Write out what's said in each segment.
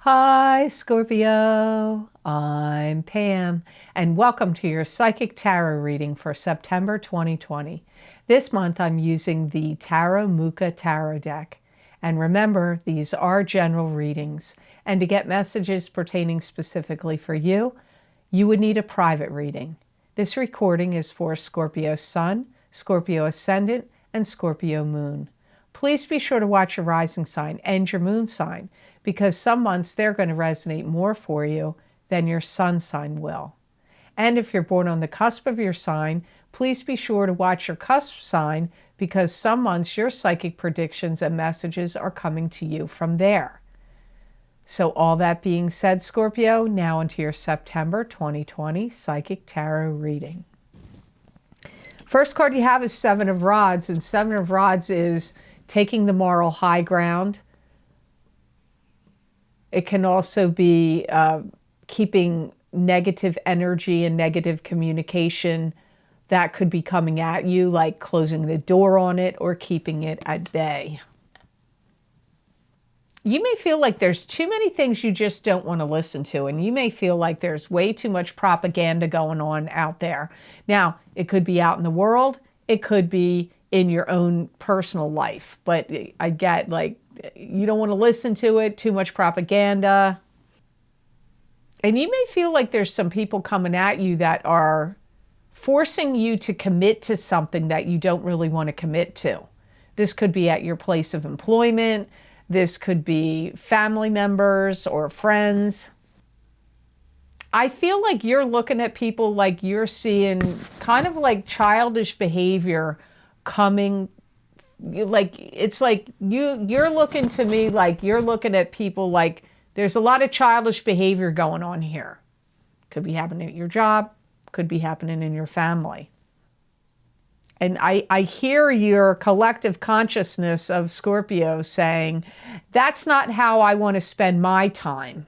Hi, Scorpio. I'm Pam, and welcome to your Psychic Tarot reading for September 2020. This month, I'm using the Tarot Mucha Tarot deck. And remember, these are general readings. And to get messages pertaining specifically for you, you would need a private reading. This recording is for Scorpio Sun, Scorpio Ascendant, and Scorpio Moon. Please be sure to watch your rising sign and your moon sign, because some months they're going to resonate more for you than your sun sign will. And if you're born on the cusp of your sign, please be sure to watch your cusp sign, because some months your psychic predictions and messages are coming to you from there. So all that being said, Scorpio, now into your September 2020 Psychic Tarot reading. First card you have is Seven of Rods, and Seven of Rods is taking the moral high ground. It can also be keeping negative energy and negative communication that could be coming at you, like closing the door on it or keeping it at bay. You may feel like there's too many things you just don't want to listen to, and you may feel like there's way too much propaganda going on out there. Now, it could be out in the world, it could be in your own personal life, but I get like, you don't want to listen to it, too much propaganda. And you may feel like there's some people coming at you that are forcing you to commit to something that you don't really want to commit to. This could be at your place of employment. This could be family members or friends. I feel like you're looking at people like you're seeing kind of like childish behavior coming. Like it's like you're looking to me like you're looking at people like there's a lot of childish behavior going on here. Could be happening at your job, could be happening in your family. And I hear your collective consciousness of Scorpio saying, that's not how I want to spend my time.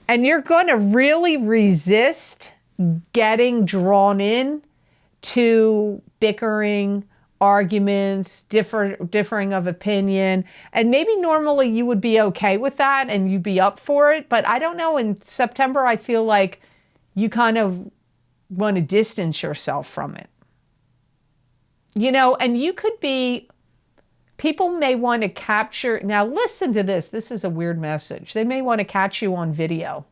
And you're going to really resist getting drawn in to bickering, arguments, differing of opinion. And maybe normally you would be okay with that and you'd be up for it. But I don't know, in September, I feel like you kind of want to distance yourself from it. You know, and you could be, people may want to capture, now listen to this. This is a weird message. They may want to catch you on video.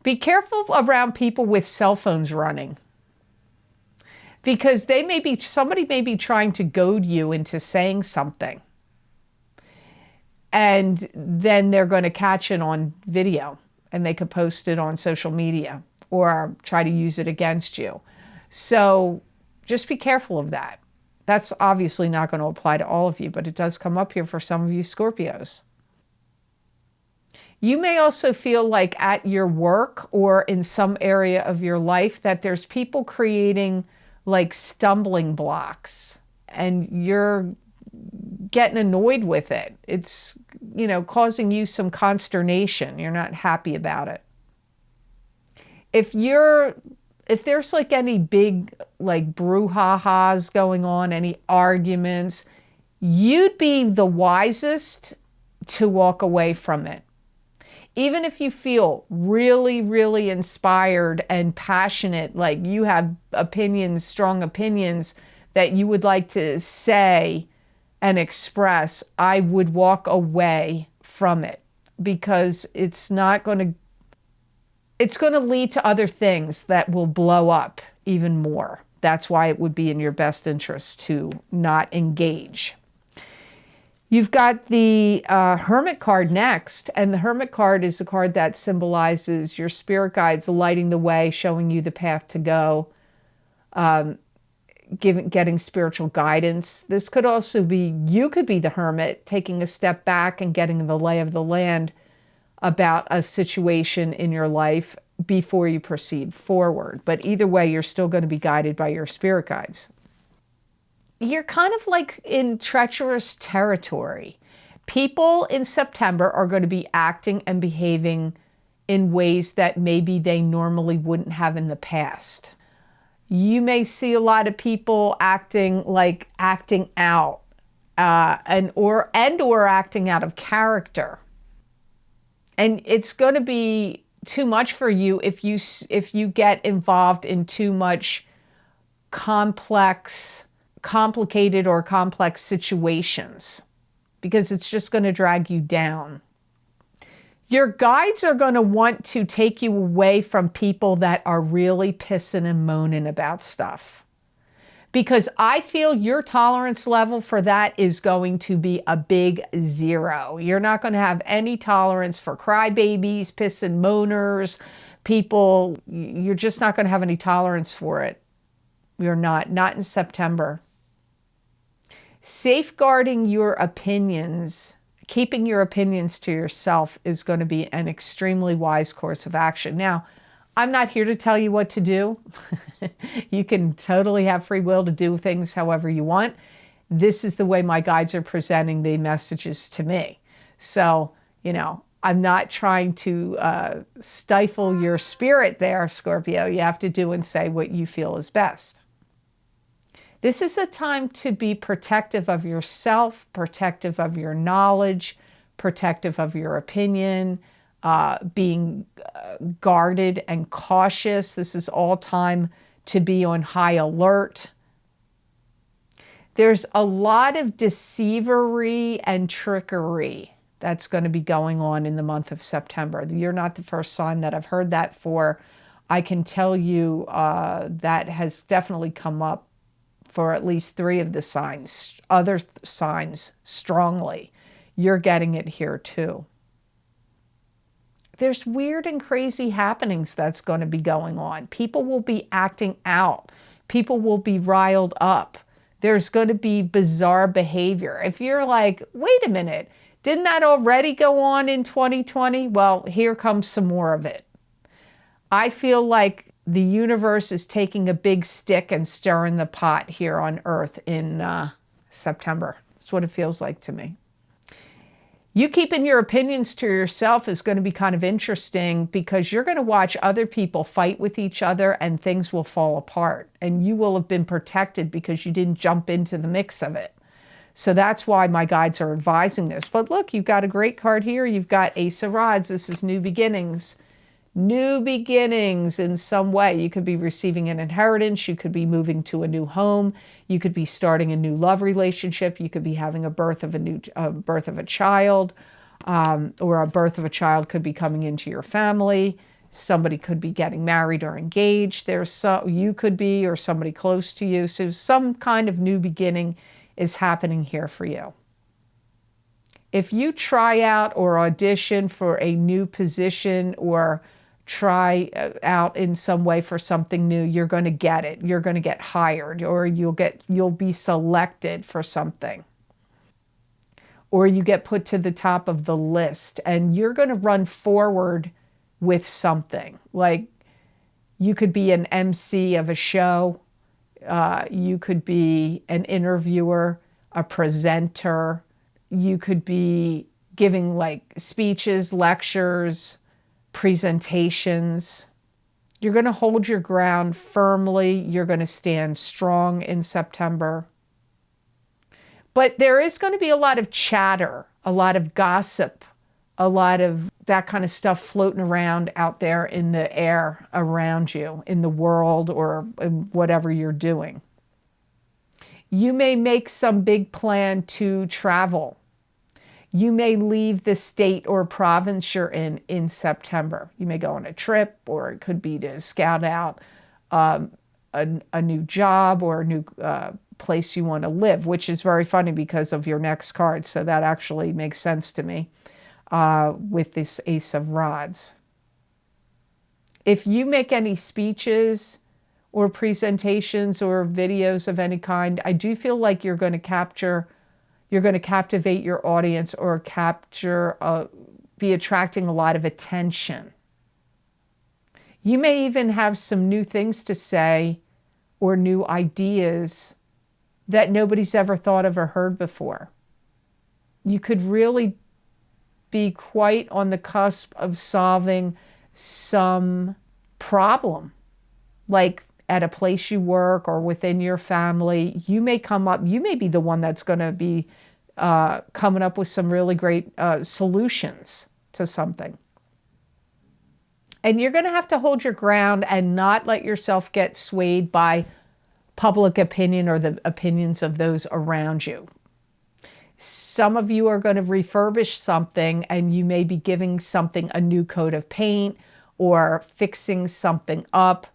Be careful around people with cell phones running, because somebody may be trying to goad you into saying something. And then they're going to catch it on video and they could post it on social media or try to use it against you. So just be careful of that. That's obviously not going to apply to all of you, but it does come up here for some of you Scorpios. You may also feel like at your work or in some area of your life that there's people creating like stumbling blocks and you're getting annoyed with it. It's, you know, causing you some consternation. You're not happy about it. If there's like any big like brouhahas going on, any arguments, you'd be the wisest to walk away from it. Even if you feel really, really inspired and passionate, like you have opinions, strong opinions that you would like to say and express, I would walk away from it, because it's going to lead to other things that will blow up even more. That's why it would be in your best interest to not engage. You've got the Hermit card next, and the Hermit card is a card that symbolizes your spirit guides lighting the way, showing you the path to go, getting spiritual guidance. This could also be, you could be the Hermit taking a step back and getting the lay of the land about a situation in your life before you proceed forward. But either way, you're still going to be guided by your spirit guides. You're kind of like in treacherous territory. People in September are going to be acting and behaving in ways that maybe they normally wouldn't have in the past. You may see a lot of people acting out, or acting out of character. And it's going to be too much for you if you get involved in too much complicated or complex situations, because it's just going to drag you down. Your guides are going to want to take you away from people that are really pissing and moaning about stuff, because I feel your tolerance level for that is going to be a big 0. You're not going to have any tolerance for crybabies, piss and moaners, people. You're just not going to have any tolerance for it. You're not in September. Safeguarding your opinions, keeping your opinions to yourself is going to be an extremely wise course of action. Now, I'm not here to tell you what to do. You can totally have free will to do things however you want. This is the way my guides are presenting the messages to me. So, I'm not trying to stifle your spirit there, Scorpio. You have to do and say what you feel is best. This is a time to be protective of yourself, protective of your knowledge, protective of your opinion, being guarded and cautious. This is all time to be on high alert. There's a lot of deceivery and trickery that's going to be going on in the month of September. You're not the first sign that I've heard that for. I can tell you that has definitely come up for at least 3 of the signs, other signs strongly. You're getting it here too. There's weird and crazy happenings that's going to be going on. People will be acting out. People will be riled up. There's going to be bizarre behavior. If you're like, wait a minute, didn't that already go on in 2020? Well, here comes some more of it. I feel like the universe is taking a big stick and stirring the pot here on Earth in September. That's what it feels like to me. You keeping your opinions to yourself is going to be kind of interesting, because you're going to watch other people fight with each other and things will fall apart. And you will have been protected because you didn't jump into the mix of it. So that's why my guides are advising this. But look, you've got a great card here. You've got Ace of Rods. This is new beginnings. New beginnings in some way. You could be receiving an inheritance. You could be moving to a new home. You could be starting a new love relationship. You could be having a birth of a child, or a birth of a child could be coming into your family. Somebody could be getting married or engaged. You could be, or somebody close to you. So some kind of new beginning is happening here for you. If you try out or audition for a new position or try out in some way for something new, you're going to get it. You're going to get hired, or you'll be selected for something. Or you get put to the top of the list and you're going to run forward with something. Like, you could be an MC of a show. You could be an interviewer, a presenter. You could be giving like speeches, lectures, presentations. You're going to hold your ground firmly. You're going to stand strong in September. But there is going to be a lot of chatter, a lot of gossip, a lot of that kind of stuff floating around out there in the air around you, in the world, or in whatever you're doing. You may make some big plan to travel. You may leave the state or province you're in September. You may go on a trip, or it could be to scout out a new job or a new place you want to live, which is very funny because of your next card. So that actually makes sense to me with this Ace of Rods. If you make any speeches or presentations or videos of any kind, I do feel like you're going to captivate your audience, or be attracting a lot of attention. You may even have some new things to say or new ideas that nobody's ever thought of or heard before. You could really be quite on the cusp of solving some problem, like at a place you work or within your family. You may be the one that's going to be coming up with some really great solutions to something. And you're going to have to hold your ground and not let yourself get swayed by public opinion or the opinions of those around you. Some of you are going to refurbish something, and you may be giving something a new coat of paint or fixing something up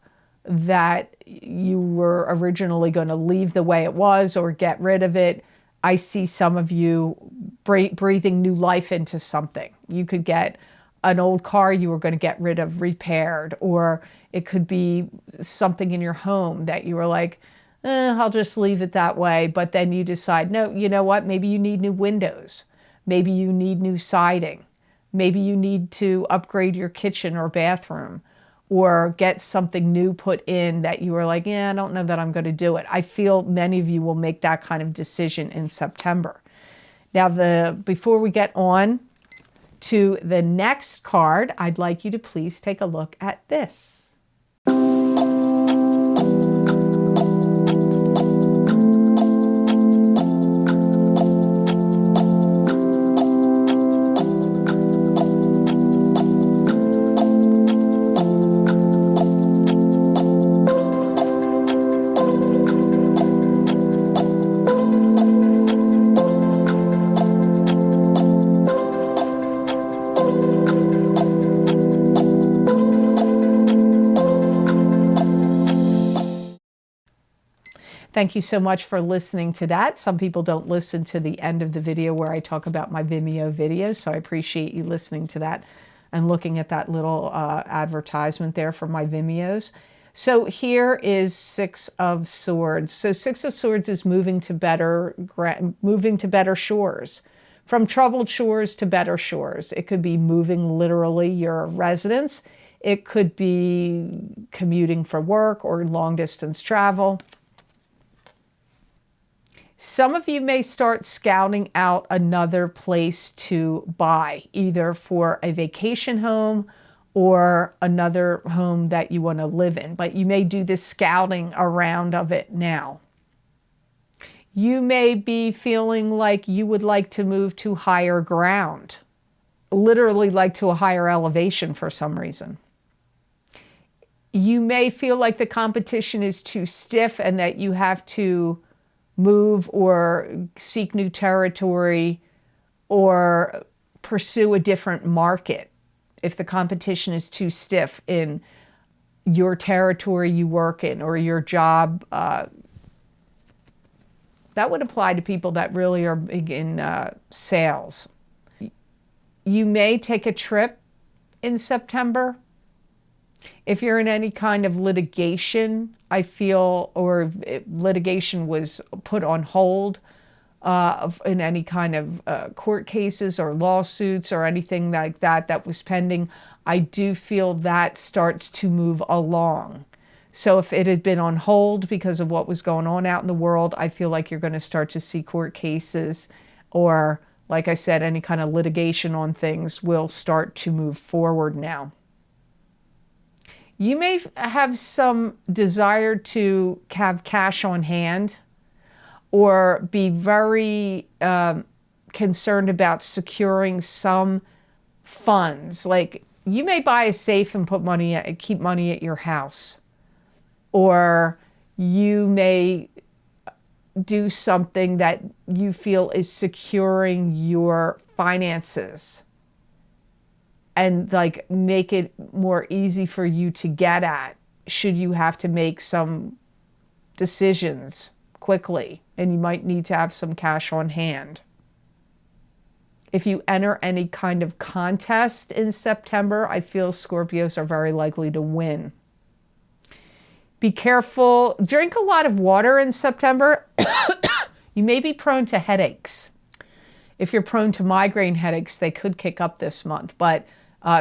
that you were originally going to leave the way it was or get rid of it. I see some of you breathing new life into something. You could get an old car you were going to get rid of repaired, or it could be something in your home that you were like, I'll just leave it that way. But then you decide, no, you know what? Maybe you need new windows. Maybe you need new siding. Maybe you need to upgrade your kitchen or bathroom, or get something new put in that you were like, I don't know that I'm going to do it. I feel many of you will make that kind of decision in September. Now, before we get on to the next card, I'd like you to please take a look at this. Thank you so much for listening to that. Some people don't listen to the end of the video where I talk about my Vimeo videos, so I appreciate you listening to that and looking at that little advertisement there for my Vimeos. So here is Six of Swords. So Six of Swords is moving to better shores. From troubled shores to better shores. It could be moving literally your residence. It could be commuting for work or long distance travel. Some of you may start scouting out another place to buy, either for a vacation home or another home that you want to live in. But you may do this scouting around of it now. You may be feeling like you would like to move to higher ground, literally like to a higher elevation for some reason. You may feel like the competition is too stiff and that you have to move or seek new territory or pursue a different market if the competition is too stiff in your territory you work in or your job. That would apply to people that really are big in sales. You may take a trip in September. If you're in any kind of litigation, I feel, or litigation was put on hold in any kind of court cases or lawsuits or anything like that was pending, I do feel that starts to move along. So if it had been on hold because of what was going on out in the world, I feel like you're going to start to see court cases or, like I said, any kind of litigation on things will start to move forward now. You may have some desire to have cash on hand or be very concerned about securing some funds. Like you may buy a safe and put money, keep money at your house. Or you may do something that you feel is securing your finances and like make it more easy for you to get at should you have to make some decisions quickly, and you might need to have some cash on hand. If you enter any kind of contest in September, I feel Scorpios are very likely to win. Be careful. Drink a lot of water in September. You may be prone to headaches. If you're prone to migraine headaches, they could kick up this month, but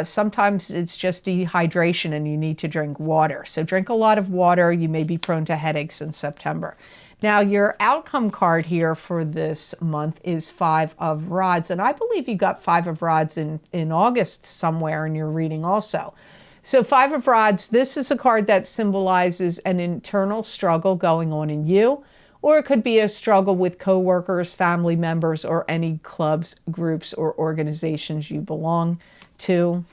sometimes it's just dehydration and you need to drink water. So drink a lot of water. You may be prone to headaches in September. Now, your outcome card here for this month is Five of Rods. And I believe you got Five of Rods in August somewhere in your reading also. So Five of Rods, this is a card that symbolizes an internal struggle going on in you, or it could be a struggle with coworkers, family members, or any clubs, groups, or organizations you belong to.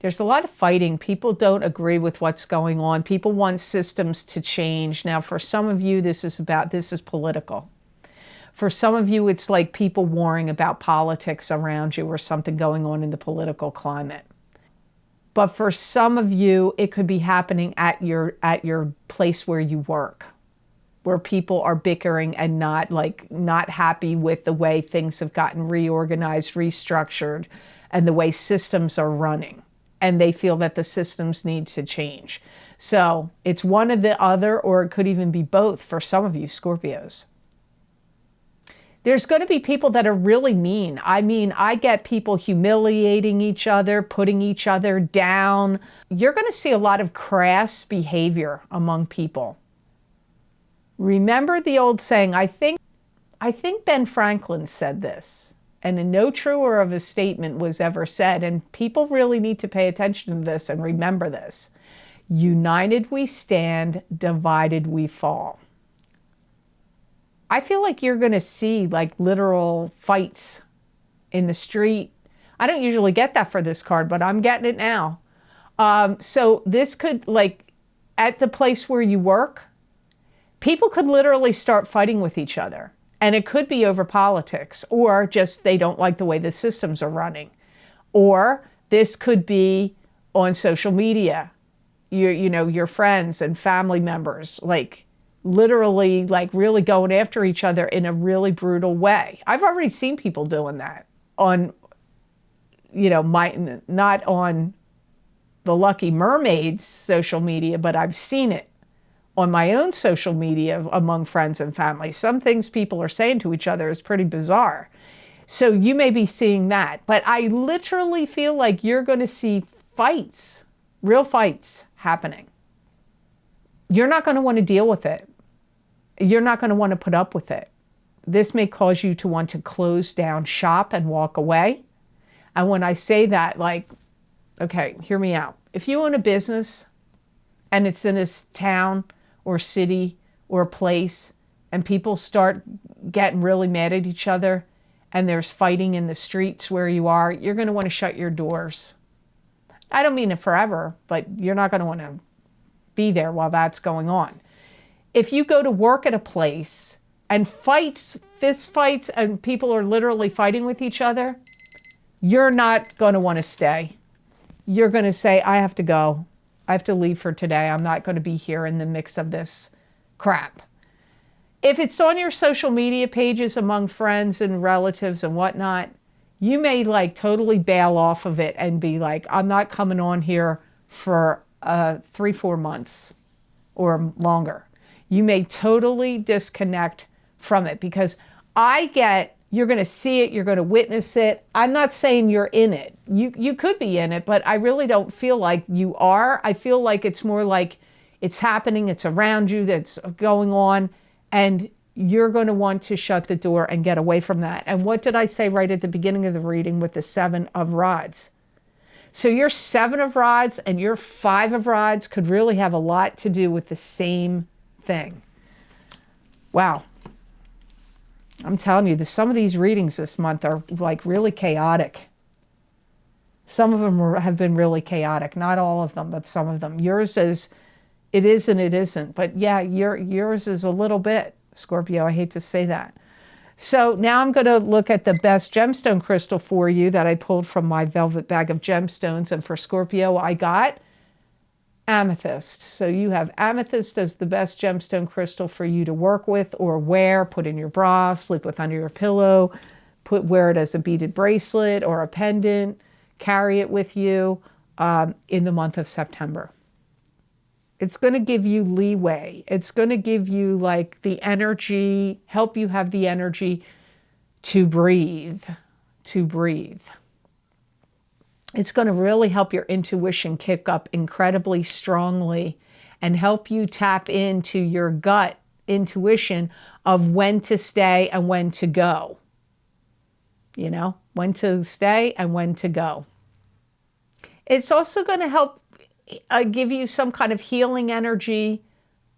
There's a lot of fighting. People don't agree with what's going on. People want systems to change. Now, for some of you, this is political. For some of you, it's like people warring about politics around you or something going on in the political climate. But for some of you, it could be happening at your place where you work, where people are bickering and not happy with the way things have gotten reorganized, restructured, and the way systems are running. And they feel that the systems need to change. So it's one or the other, or it could even be both for some of you Scorpios. There's going to be people that are really mean. I mean, I get people humiliating each other, putting each other down. You're going to see a lot of crass behavior among people. Remember the old saying, I think Ben Franklin said this, and no truer of a statement was ever said, and people really need to pay attention to this and remember this. United we stand, divided we fall. I feel like you're going to see like literal fights in the street. I don't usually get that for this card, but I'm getting it now. So this could, like, at the place where you work, people could literally start fighting with each other. And it could be over politics, or just they don't like the way the systems are running. Or this could be on social media. Your friends and family members, like literally like really going after each other in a really brutal way. I've already seen people doing that on, not on the Lucky Mermaid's social media, but I've seen it on my own social media among friends and family. Some things people are saying to each other is pretty bizarre. So you may be seeing that. But I literally feel like you're going to see fights, real fights happening. You're not going to want to deal with it. You're not going to want to put up with it. This may cause you to want to close down shop and walk away. And when I say that, like, okay, hear me out. If you own a business and it's in a town or city or a place, and people start getting really mad at each other, and there's fighting in the streets where you are, you're going to want to shut your doors. I don't mean it forever, but you're not going to want to be there while that's going on. If you go to work at a place and fist fights, and people are literally fighting with each other, you're not going to want to stay. You're going to say, I have to go. I have to leave for today. I'm not going to be here in the mix of this crap. If it's on your social media pages among friends and relatives and whatnot, you may like totally bail off of it and be like, I'm not coming on here for 3-4 months or longer. You may totally disconnect from it, because you're going to see it, you're going to witness it. I'm not saying you're in it. You could be in it, but I really don't feel like you are. I feel like it's more like it's happening, it's around you, that's going on, and you're going to want to shut the door and get away from that. And what did I say right at the beginning of the reading with the 7 of Rods? So your 7 of Rods and your 5 of Rods could really have a lot to do with the same thing. Wow. I'm telling you, some of these readings this month are like really chaotic. Some of them have been really chaotic. Not all of them, but some of them. Yours is, it is and it isn't. But yeah, yours is a little bit, Scorpio. I hate to say that. So now I'm going to look at the best gemstone crystal for you that I pulled from my velvet bag of gemstones. And for Scorpio, I got amethyst. So you have amethyst as the best gemstone crystal for you to work with or wear, put in your bra, sleep with under your pillow, wear it as a beaded bracelet or a pendant, carry it with you in the month of September. It's going to give you leeway. It's going to give you like the energy, help you have the energy to breathe, It's going to really help your intuition kick up incredibly strongly and help you tap into your gut intuition of when to stay and when to go. When to stay and when to go. It's also going to help give you some kind of healing energy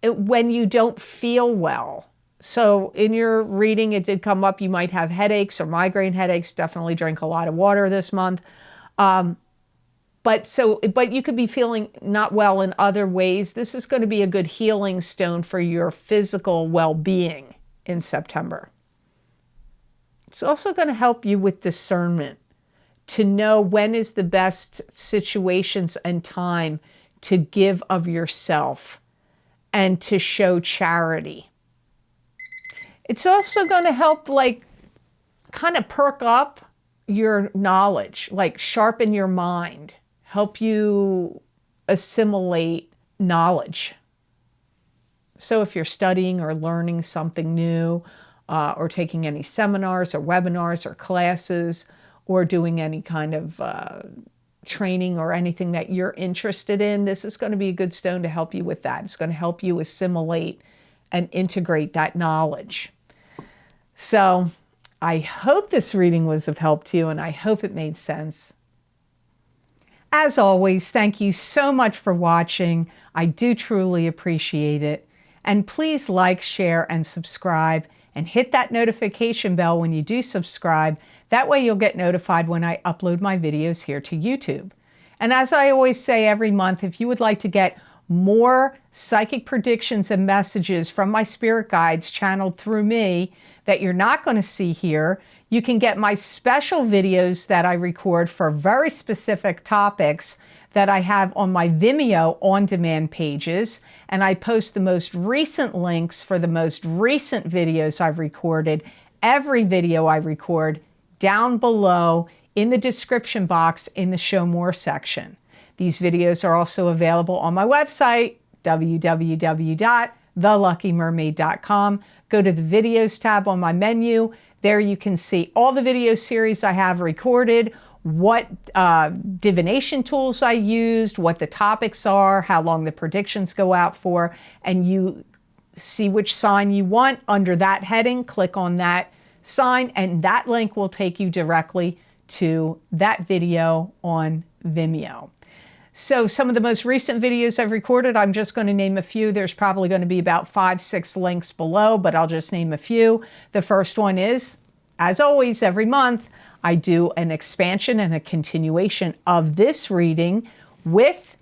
when you don't feel well. So in your reading, it did come up, you might have headaches or migraine headaches. Definitely drink a lot of water this month. But you could be feeling not well in other ways. This is going to be a good healing stone for your physical well-being in September. It's also going to help you with discernment, to know when is the best situations and time to give of yourself and to show charity. It's also going to help, like, kind of perk up your knowledge, like sharpen your mind, help you assimilate knowledge. So if you're studying or learning something new, or taking any seminars or webinars or classes, or doing any kind of training or anything that you're interested in, this is going to be a good stone to help you with that. It's going to help you assimilate and integrate that knowledge. So I hope this reading was of help to you, and I hope it made sense. As always, thank you so much for watching. I do truly appreciate it. And please like, share, and subscribe, and hit that notification bell when you do subscribe. That way you'll get notified when I upload my videos here to YouTube. And as I always say every month, if you would like to get more psychic predictions and messages from my spirit guides channeled through me that you're not going to see here, you can get my special videos that I record for very specific topics that I have on my Vimeo on-demand pages, and I post the most recent links for the most recent videos I've recorded, every video I record, down below in the description box in the Show More section. These videos are also available on my website, www.theluckymermaid.com. Go to the Videos tab on my menu. There you can see all the video series I have recorded, what divination tools I used, what the topics are, how long the predictions go out for, and you see which sign you want under that heading. Click on that sign, and that link will take you directly to that video on Vimeo. So some of the most recent videos I've recorded, I'm just going to name a few. There's probably going to be about 5-6 links below, but I'll just name a few. The first one is, as always, every month, I do an expansion and a continuation of this reading with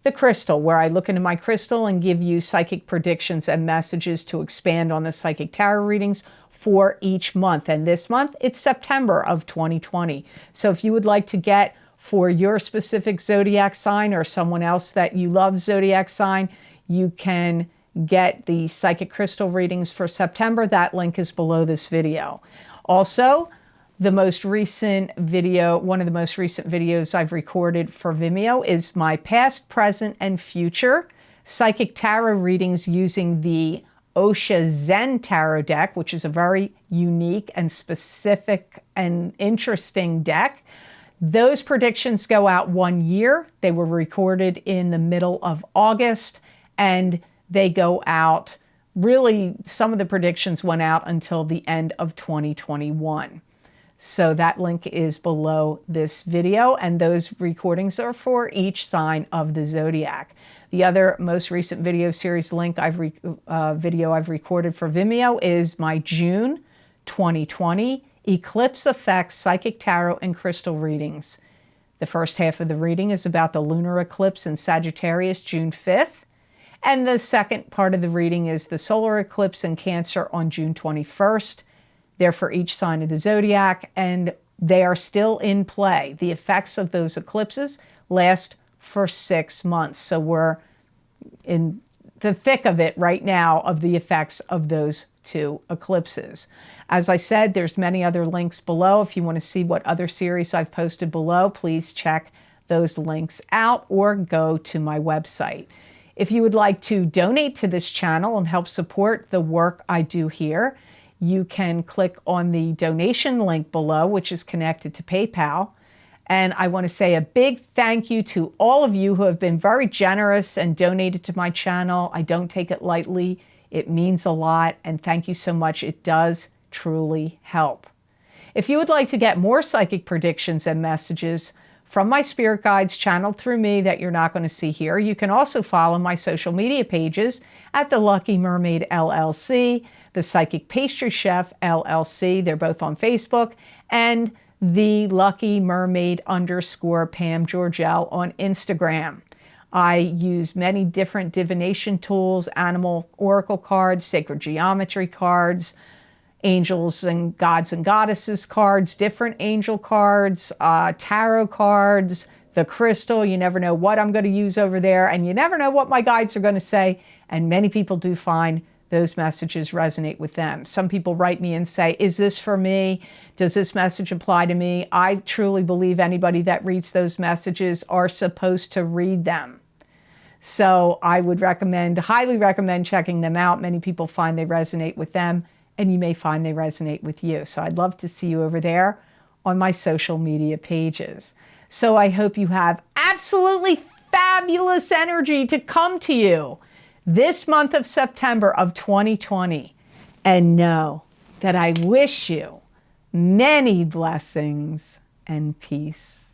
the crystal, where I look into my crystal and give you psychic predictions and messages to expand on the psychic tarot readings for each month. And this month, it's September of 2020. So if you would like to get for your specific zodiac sign or someone else that you love zodiac sign, you can get the psychic crystal readings for September. That link is below this video. Also, the most recent video, one of the most recent videos I've recorded for Vimeo is my past, present, and future psychic tarot readings using the Osha Zen Tarot deck, which is a very unique and specific and interesting deck. Those predictions go out 1 year. They were recorded in the middle of August, and they go out, really, some of the predictions went out until the end of 2021. So that link is below this video, and those recordings are for each sign of the zodiac. The other most recent video series link video I've recorded for Vimeo is my June 2020 Eclipse Effects Psychic Tarot and Crystal readings. The first half of the reading is about the lunar eclipse in Sagittarius, June 5th. And the second part of the reading is the solar eclipse in Cancer on June 21st. They're for each sign of the zodiac, and they are still in play. The effects of those eclipses last for 6 months. So we're in the thick of it right now, of the effects of those two eclipses. As I said, there's many other links below. If you want to see what other series I've posted below, please check those links out or go to my website. If you would like to donate to this channel and help support the work I do here, you can click on the donation link below, which is connected to PayPal. And I want to say a big thank you to all of you who have been very generous and donated to my channel. I don't take it lightly. It means a lot, and thank you so much. It does truly help. If you would like to get more psychic predictions and messages from my spirit guides channeled through me that you're not going to see here, you can also follow my social media pages at The Lucky Mermaid LLC, The Psychic Pastry Chef LLC. They're both on Facebook, and the Lucky Mermaid _ Pam Georgel on Instagram. I use many different divination tools, animal oracle cards, sacred geometry cards, angels and gods and goddesses cards, different angel cards, tarot cards, the crystal. You never know what I'm going to use over there, and you never know what my guides are going to say. And many people do find those messages resonate with them. Some people write me and say, is this for me? Does this message apply to me? I truly believe anybody that reads those messages are supposed to read them. So I would highly recommend checking them out. Many people find they resonate with them, and you may find they resonate with you. So I'd love to see you over there on my social media pages. So I hope you have absolutely fabulous energy to come to you this month of September of 2020. And know that I wish you many blessings and peace.